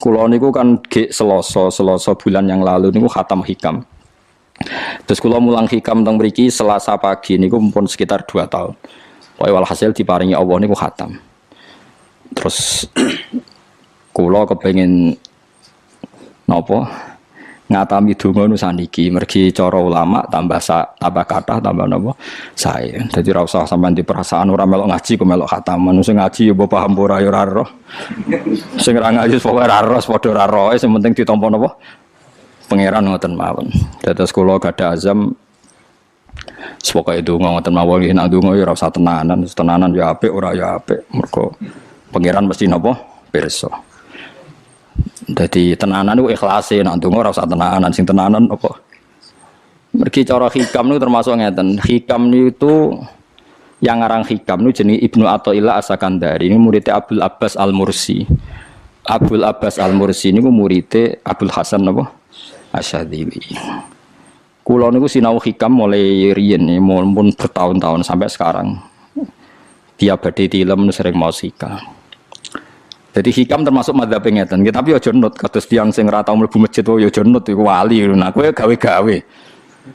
Kulo niku kan Selasa bulan yang lalu niku khatam hikam. Terus kulo mulang hikam teng mriki Selasa pagi niku pun sekitar 2 tahun. Pokoke walhasil diparingi Allah niku khatam. Terus kulo kepengin napa ngatami donga nu saniki mergi cara ulama tambah kathah tambah napa sae. Dadi ora usah sampean di perasaan ora melok ngaji kok melok khataman. Sing ngaji ya paham ora ya ora roh. Sing ora ngaji pokoke ora roh padha ora roe sing penting ditampa napa pangeran ngoten mawon. Dados kula gadah azam pokoke donga ngoten mawon nek donga ya ora usah tenanan ya apik ora ya apik. Mergo pangeran mesti napa pirsa. Jadi tenanan itu ikhlase, nak ndonga ora usah tenanan, sing tenanan apa? Mergi cara hikam niku termasuk ngeten. Hikam niku yang ngarang hikam niku jenenge Ibnu Athaillah As-Sakandari. Ini muridnya Abdul Abbas Al-Mursi. Abdul Abbas Al-Mursi niku muridnya Abdul Hasan apa? Asyadzili. Kula niku sinau hikam mulai riyen mun bertahun-tahun sampai sekarang. Tiap badhe tilem sering mau hikam. Jadi hikam termasuk madzhab ngeten. Tapi aja nut kados tiyang sing ora tau mlebu masjid wae aja nut iku wali. Nah kowe gawe-gawe.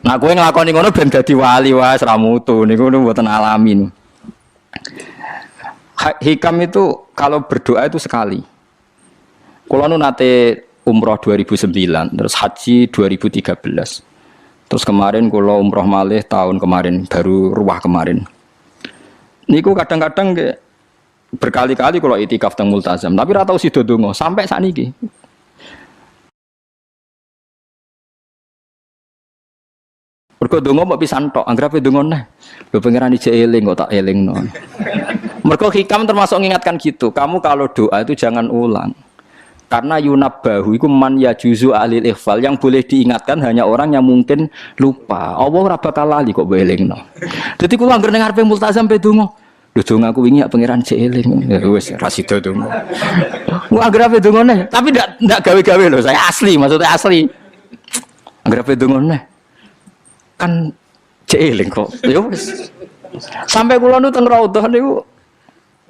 Nah kowe nglakoni ngono ben dadi wali wae ora mutu niku mboten alami. Hikam itu kalau berdoa itu sekali. Kula nu nate umroh 2009, terus haji 2013. Terus kemarin kula umroh malih tahun kemarin, baru ruwah kemarin. Niku kadang-kadang berkali-kali kalau itikaf teng multazam, tapi ora tau sida donga sampai sakniki. Mergo donga mbok pisan tok, anggere donga neh. Lho pangeran ijek eling kok tak elingno. Mergo hikam termasuk mengingatkan gitu. Kamu kalau doa itu jangan ulang. Karena yunabbahu iku man yajuzu alil ikhfal, yang boleh diingatkan hanya orang yang mungkin lupa. Allah ora bakal lali kok mbok elingno. Dadi kula anggere ning ngarepe multazam pe donga. Lho dong aku wingi pangeran cek eling. Ya wis ra sida dong. Wah anggere dongone, tapi ndak gawe-gawe lho, saya asli, maksudnya asli. Anggere dongone. Kan cek eling kok. Ya wis. Sampai kula nu teng raudhah niku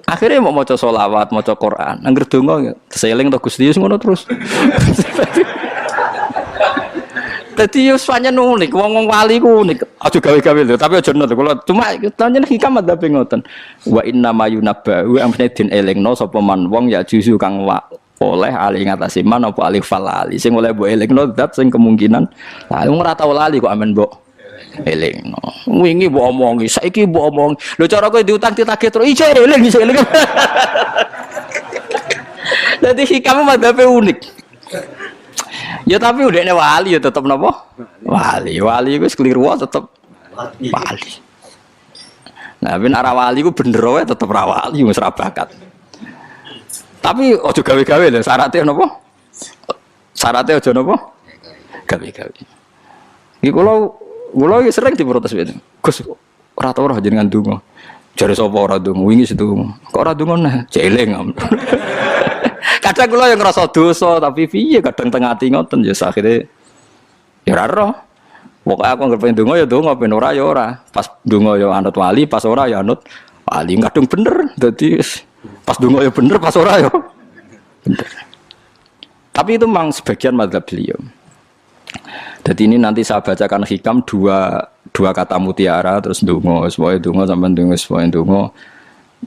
akhirnya mau maca selawat, maca Quran. Anggere donga seeling to Gusti ngono terus. Dadi yo pancen unik, wong wali ku unik. Aja gawe-gawe lho, tapi aja nut kula. Cuma pancen hikam ada ngoten. Wa inna mayunabba wa amne den elingno sapa man wong ya juzu kang oleh ali ngatasi man apa alih falali. Sing oleh mbok elingno zat sing kemungkinan wong ora tau lali kok amen mbok elingno. Wingi mbok omongi, saiki mbok omong. Lho cara kowe diutang ditagih terus iso eling. Dadi hikam madhabe unik. Ya tapi udahnya wali ya tetap napa? Wali itu keliru tetap wali. Nah, ben arah wali ku bener wae tetep ra wali wis ra bakat. Tapi aja gawe-gawe lho, syaratnya napa? Syaratnya aja napa? Gawe-gawe. Iki kula sering diprotes itu. Gus ora tau ora jenengan donga. Jare sapa ora donga? Wingi sedonga. Kok ora donga nah? Jeling. Kadang kula yang ngerasa dosa tapi piye kadang teng ati ngoten ya akhire ya ora roh. Pokoke aku anggere pengen donga ya donga, ben ora ya ora. Pas donga ya anut wali, pas ora ya anut wali. Kadang bener. Dadi pas donga ya bener, pas ora ya bener. Tapi itu memang sebagian mazhab beliau. Jadi ini nanti saya bacakan hikam dua kata mutiara terus donga, semuanya donga sampean donga, semuanya donga.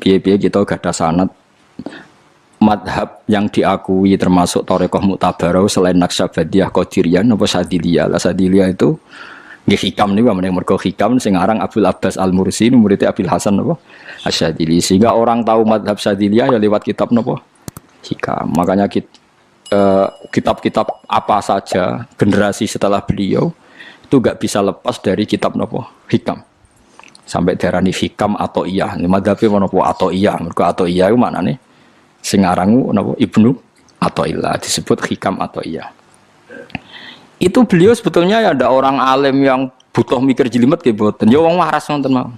Piye-piye kita gadah sanad madhab yang diakui termasuk Thariqah Mu'tabarah selain Naqsyabandiyah, Qadiriyah, apa Sadiliyah. Lah Sadiliyah itu nggih hikam niku mergo hikam sing aran Abdul Abbas Al-Mursi murid Abil Hasan apa Asyadzili. Sehingga orang tahu madhab Sadiliyah ya lewat kitab napa hikam. Makanya kitab-kitab apa saja generasi setelah beliau itu enggak bisa lepas dari kitab napa hikam. Sampai darani hikam atau iya. Madhabe napa atau iya. Mergo atau iya iku maknane sing arangu napa Ibnu Athaillah disebut hikam atau iya. Itu beliau sebetulnya ya ada orang alim yang butuh mikir jelimet nggih mboten. Ya wong waras wonten mawon.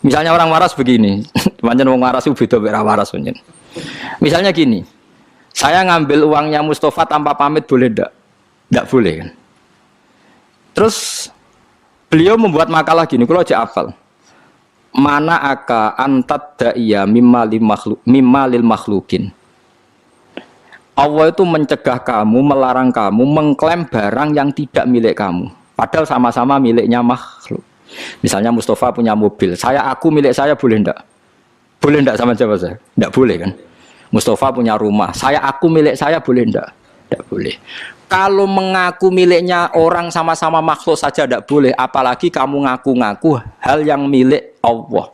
Misalnya orang waras begini, pancen wong waras itu beda mek waras pancen. Misalnya gini, saya ngambil uangnya Mustafa tanpa pamit boleh ndak? Ndak boleh kan. Terus beliau membuat makalah gini, kalau aja hafal. Mana aka antat da'iya mimma lil makhlukin. Allah itu mencegah kamu, melarang kamu mengklaim barang yang tidak milik kamu. Padahal sama-sama miliknya makhluk. Misalnya Mustafa punya mobil, aku milik saya boleh enggak? Boleh enggak sama siapa saya? Enggak boleh kan? Mustafa punya rumah, aku milik saya boleh enggak? Enggak boleh. Kalau mengaku miliknya orang sama-sama makhluk saja enggak boleh, apalagi kamu ngaku-ngaku hal yang milik Allah.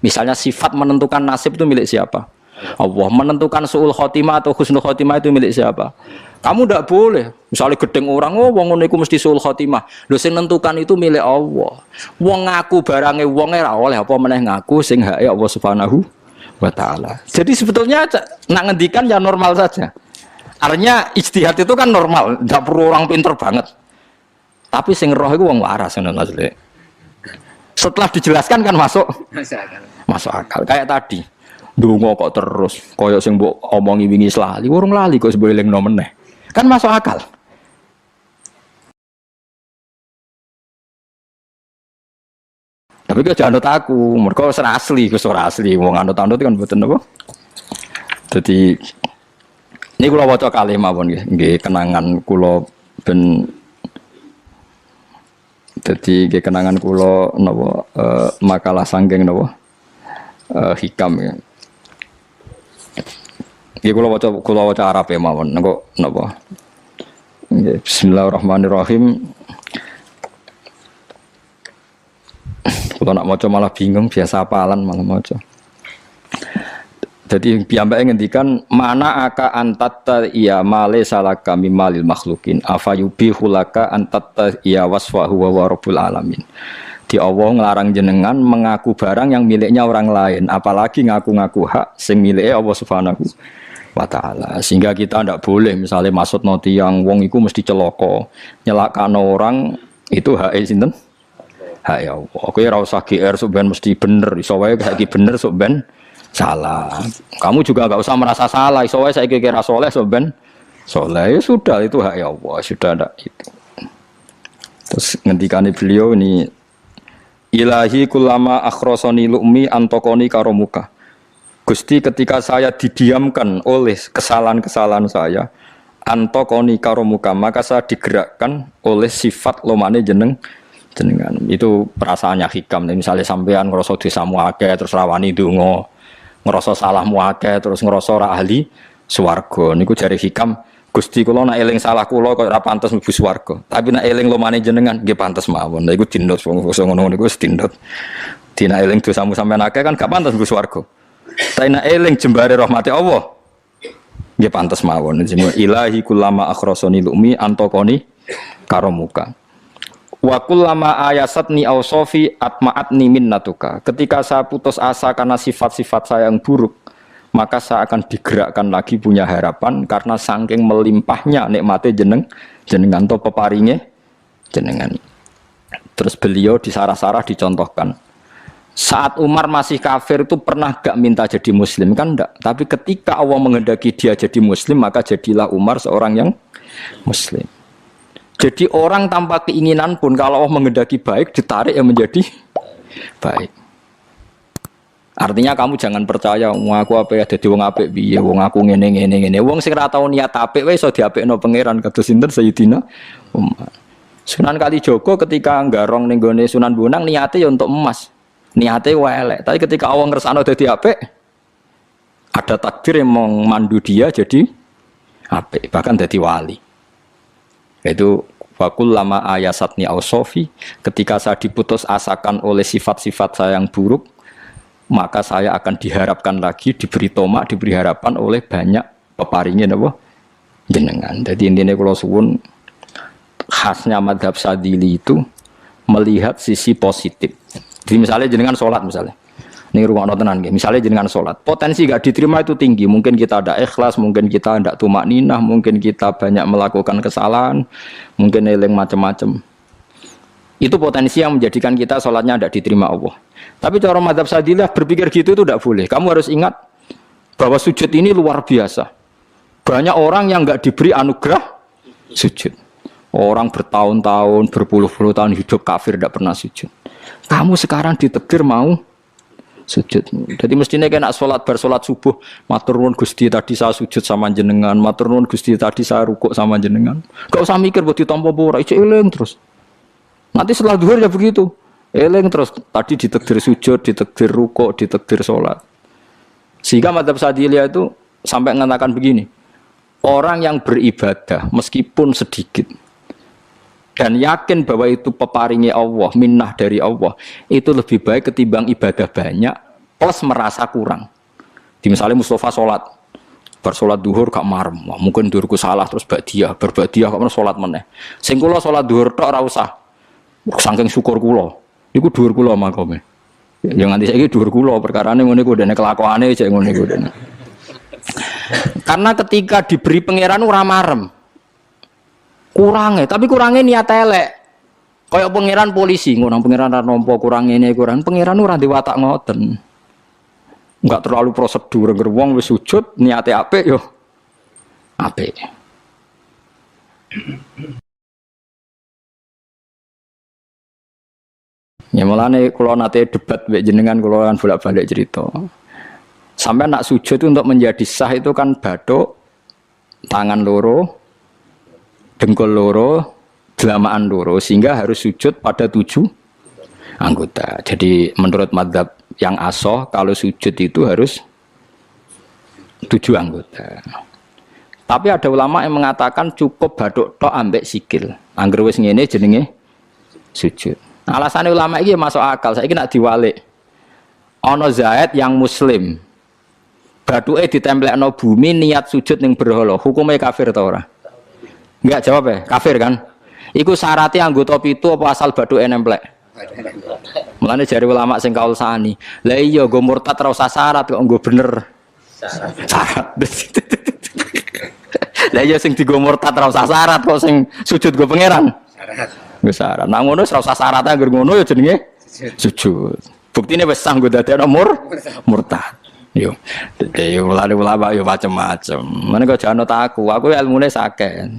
Misalnya sifat menentukan nasib itu milik siapa? Allah. Menentukan su'ul khotimah atau husnul khotimah itu milik siapa? Kamu tidak boleh. Misalnya gedeng orang, wong ngono iku mesti su'ul khotimah. Lho sing nentukan itu milik Allah. Wong ngaku barange wong ora oleh apa meneh ngaku sing hake Allah Subhanahu wa taala. Jadi sebetulnya nak ngendikan ya normal saja. Artinya ijtihad itu kan normal, tidak perlu orang pinter banget. Tapi sing roh itu wong waras ngono maksudnya. Setelah dijelaskan kan masuk akal. Kayak tadi. Ndonga kok terus koyo sing mbok omongi wingi lali, urung lali kok sebab elingno meneh. Kan masuk akal. Tapi kok jangan anut aku, mergo ora asli, ora asli. Wong anut-anut kan mboten apa. Dadi ini kula waca kalih mawon nggih, kenangan kula ben dadi nggih kenangan kula napa makalah sanggeng napa hikam ya. Iki kula waca Arab ya mawon engko napa. Nggih, bismillahirrahmanirrahim. Kula nak maca malah bingung, biasa apalan malah maca. Jadi piyambake ngendikan mana aka antatta iya male salaka mimalil makhlukin afayubihu laka antatta iya wasfahu wa rabbul alamin. Di Allah ngelarang jenengan mengaku barang yang miliknya orang lain, apalagi ngaku-ngaku hak sing milike Allah Subhanahu wa taala. Sehingga kita ndak boleh misalnya maksud noti yang wong iku mesti celaka, nyelakano orang itu hak sinten? Hak ya Allah. Kowe ora usah GR sok ben mesti bener, iso wae saiki bener sok ben salah. Kamu juga enggak usah merasa salah, iso wae saiki kira saleh sok ben saleh. Ya sudah itu hak ya Allah, sudah ndak itu. Terus ngendikane beliau ini Ilahi kulama akhrosoni lu'mi antokoni karomuka. Gusti ketika saya didiamkan oleh kesalahan-kesalahan saya, antokoni karomuka, maka saya digerakkan oleh sifat lomane jenengan. Itu perasaannya hikam. Misalnya sampean ngerasa dosamu akeh terus rawani donga, ngerasa salahmu akeh terus ngerasa ora ahli swarga. Niku jare hikam, Gusti kula nak eling salah kula kok ora pantes mlebu swarga. Tapi nak eling lumane jenengan nggih pantes mawon. Lha iku dindut wong ngono niku wis dindut. Dina eling dosamu sampean akeh kan gak pantes mlebu swarga. Tapi nak eling jembare rahmate Allah nggih pantes mawon. Ilahi kullama akhrasani lumi antokoni karomuka. Wa kullama ayasatni ausofi atma'atni minnatuka. Ketika saya putus asa karena sifat-sifat saya yang buruk, maka saya akan digerakkan lagi punya harapan karena saking melimpahnya nikmate jenengan to peparinge jenengan. Terus beliau di sarah-sarah dicontohkan. Saat Umar masih kafir itu pernah gak minta jadi muslim kan enggak, tapi ketika Allah menghendaki dia jadi muslim maka jadilah Umar seorang yang muslim. Jadi orang tanpa keinginan pun kalau Allah menghendaki baik ditarik yang menjadi baik. Artinya kamu jangan percaya wong aku apik dadi wong apik piye, wong aku ngene. Wong sing ora tau niat apik wae iso diapikno pangeran kados sinten Sayyidina Umar. Sunan Kalijaga ketika nggarong ning gone Sunan Bonang niate ya untuk emas. Niate wae elek, tapi ketika Allah ngersakno dadi apik ada takdir yang memandu dia jadi apik, bahkan dadi wali. Itu Fakul lama ayasatni ausofi, ketika saya diputus asakan oleh sifat-sifat saya yang buruk, maka saya akan diharapkan lagi, diberi tomak, diberi harapan oleh banyak peparingin apa jenengan. Jadi intinya kalau suwun khasnya madhab Sadili itu melihat sisi positif. Jadi misalnya jenengan sholat misalnya, ini rumah tenan, misalnya jenengan sholat, potensi gak diterima itu tinggi. Mungkin kita ada ikhlas, mungkin kita ada tumak ninah, mungkin kita banyak melakukan kesalahan, mungkin eling macam-macam. Itu potensi yang menjadikan kita sholatnya tidak diterima Allah. Tapi cara madhab Sadilah berpikir gitu itu tidak boleh. Kamu harus ingat bahwa sujud ini luar biasa. Banyak orang yang nggak diberi anugerah sujud. Orang bertahun-tahun, berpuluh-puluh tahun hidup kafir tidak pernah sujud. Kamu sekarang ditakdir mau Sujud. Jadi mestinya kena sholat bersolat subuh, matur nuwun Gusti tadi saya sujud sama jenengan, matur nuwun Gusti tadi saya rukuk sama jenengan. Gak usah mikir buat ditampa apa ora, eling terus. Nanti setelah zuhur ya begitu. Eling terus tadi ditakdir sujud, ditakdir rukuk, ditakdir sholat. Sehingga madzhab Syadziliyah itu sampai mengatakan begini. Orang yang beribadah meskipun sedikit dan yakin bahwa itu peparingnya Allah, minnah dari Allah, itu lebih baik ketimbang ibadah banyak plus merasa kurang. Di misalnya Mustafa sholat, bersolat duhur gak marem, mungkin duhurku salah terus berbadiah kok sholat meneh. Sing kula sholat duhur tok ora usah. Saking syukur kula, iku duhur kula makome. Ya nganti saiki duhur kula perkarane ngene iku dene kelakuane cek ngene iku dene. Karena ketika diberi pangeran ora marem. Kurangnya, tapi kurangnya niat elek. Kayak pangeran polisi, ngono pangeran ra nampa kurang ini kurang. Pangeran ora diwatak ngoten. Enggak terlalu prosedur, ngger wong wis sujud niate apik yo apik. Ya mulane kula nate debat mbek jenengan kula kan bolak-balik cerita. Sampai nak sujud untuk menjadi sah itu kan bathuk, tangan loro, dengkul loro, delamaan loro, sehingga harus sujud pada 7 anggota. Jadi menurut madzhab yang asoh kalau sujud itu harus 7 anggota. Tapi ada ulama yang mengatakan cukup bathuk tok ambek sikil. Angger wis ngene jenenge sujud. Alasannya ulama iki masuk akal. Saiki nak diwalik. Ana Zaid yang muslim. Bathuke ditemplekno bumi niat sujud ning berhala. Hukumnya kafir ta ora? Enggak jawab ya, kafir kan? Iku syaratnya anggota pitu apa asal bathuke nemplek? Mulane jari ulama sing kaul sani. Lah iya nggo murtad ora usah syarat kok nggo bener. Syarat. Lah iya sing digo murtad ora usah syarat kok sing sujud nggo pangeran. Syarat. Nggo syarat. Nah ngono ora usah syarat anggere ngono ya jenenge sujud. Buktine wis sah nggo dadekno murtad. Yo, jadi ulama yo macam-macam. Mana kau jangan aku ilmunya sakit.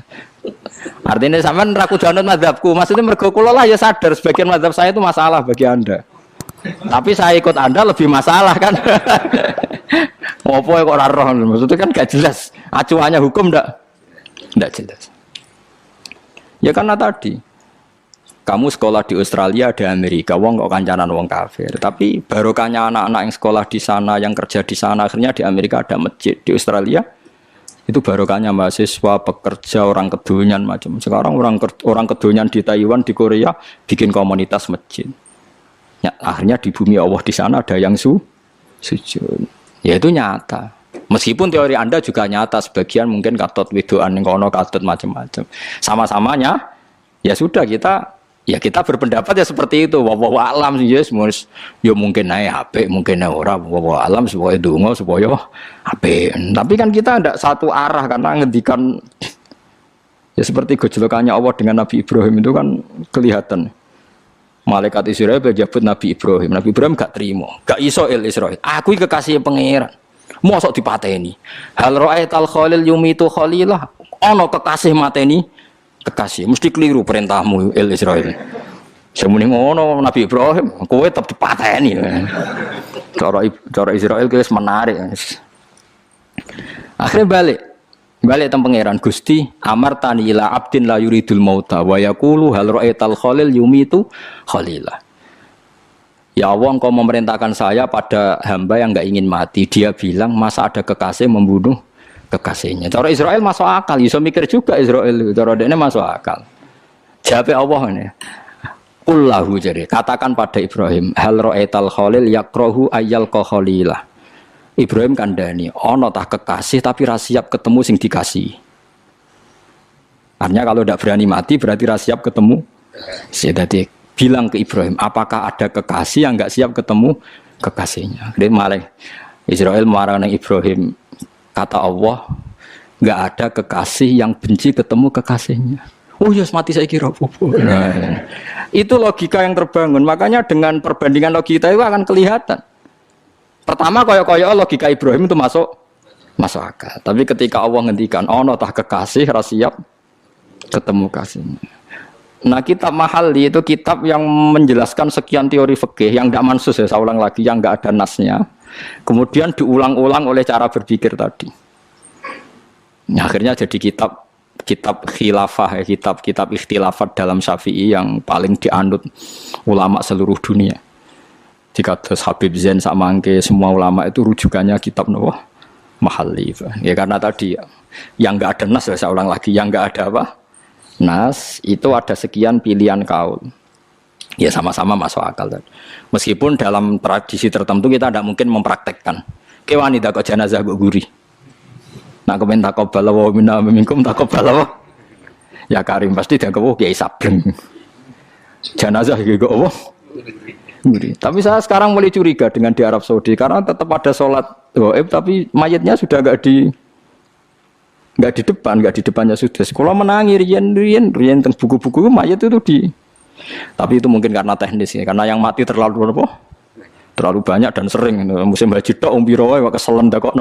Artinya sampean raku jangan madzhabku. Maksudnya mergo kula lah ya sadar sebagian madzhab saya itu masalah bagi anda. Tapi saya ikut anda lebih masalah kan. Ngopo kok ora roh? Maksudnya kan gak jelas. Acuannya hukum ndak jelas. Ya karena tadi. Kamu sekolah di Australia, di Amerika, wong kok kancanan wong kafir. Tapi barokahnya anak-anak yang sekolah di sana, yang kerja di sana, akhirnya di Amerika ada masjid. Di Australia itu barokahnya mahasiswa, pekerja, orang kedonyan macam. Sekarang orang kedonyan di Taiwan, di Korea bikin komunitas masjid. Ya, akhirnya di bumi Allah di sana ada yang sujud. Ya itu nyata. Meskipun teori Anda juga nyata, sebagian mungkin katut widoan yang kono katut macam-macam. Sama-samanya ya sudah kita berpendapat ya seperti itu. Wallahu alam yes, ya mungkin naik HP, mungkin naik ora. Wallahu alam supaya donga supaya HP. Tapi kan kita tidak satu arah karena ngendikan ya seperti gejolokannya Allah dengan Nabi Ibrahim itu kan kelihatan. Malaikat Israel berjabut Nabi Ibrahim. Nabi Ibrahim gak terima, gak iso Israel. Aku kekasih pangeran. Mosok dipateni. Hal ra'aital khalil yumitu khalilah. Ono kekasih mateni kekasih, mesti keliru perintahmu Israel. Semuni ngono Nabi Ibrahim, kowe tetep dipateni. Cara Israel wis menarik. Akhirnya balik teng pangeran Gusti, amartani ila abdin la yuridul mauta wa yaqulu hal ra'aital khalil yumitu khalilah. Ya Allah, engkau memerintahkan saya pada hamba yang enggak ingin mati. Dia bilang, masa ada kekasih membunuh kekasihnya. Cara Israel masuk akal, bisa mikir juga Israel. Cara dia masuk akal. Jawab Allah ini. Qullahu jadi katakan pada Ibrahim, hal ra'aital khalil yakrahu ayyal khalilah. Ibrahim kandhani, ana tah kekasih tapi ra siap ketemu sing dikasih. Artinya kalau tidak berani mati berarti ra siap ketemu. Jadi bilang ke Ibrahim, apakah ada kekasih yang enggak siap ketemu kekasihnya? Dia malah Israel marah dengan Ibrahim. Kata Allah, nggak ada kekasih yang benci ketemu kekasihnya. Oh ya, mati saya kira. Nah, itu logika yang terbangun. Makanya dengan perbandingan logika itu akan kelihatan. Pertama, koyo-koyo logika Ibrahim itu masuk akal. Tapi ketika Allah ngendikan, oh no tah kekasih, rasiap ketemu kasihnya. Nah, kitab Mahalli itu kitab yang menjelaskan sekian teori fikih yang tidak mansus ya, saya ulang lagi, yang nggak ada nasnya. Kemudian diulang-ulang oleh cara berpikir tadi. Nah, akhirnya jadi kitab khilafah, ya, kitab ikhtilafat dalam Syafi'i yang paling dianut ulama seluruh dunia. Jika terus Habib Zain Samangke, semua ulama itu rujukannya kitab Mahalli. Ya karena tadi yang nggak ada nas, ya, saya ulang lagi, yang nggak ada apa? Nas itu ada sekian pilihan kaul. Ya sama-sama masuk akal. Meskipun dalam tradisi tertentu kita tidak mungkin mempraktekkan. Kewan tidak kok jenazah kok gurih. Nak komen takobala wa minna minkum takobala wa. Ya Karim pasti dia kok kiai sableng. Jenazah gitu kok gurih. Tapi saya sekarang mulai curiga dengan di Arab Saudi karena tetap ada sholat gaib tapi mayatnya sudah nggak di depannya sudah. Sekolah menangi rian tentang buku-buku mayat itu tapi itu mungkin karena teknis ya, karena yang mati terlalu banyak dan sering. Musim haji tok umbiro wae keselen dak kok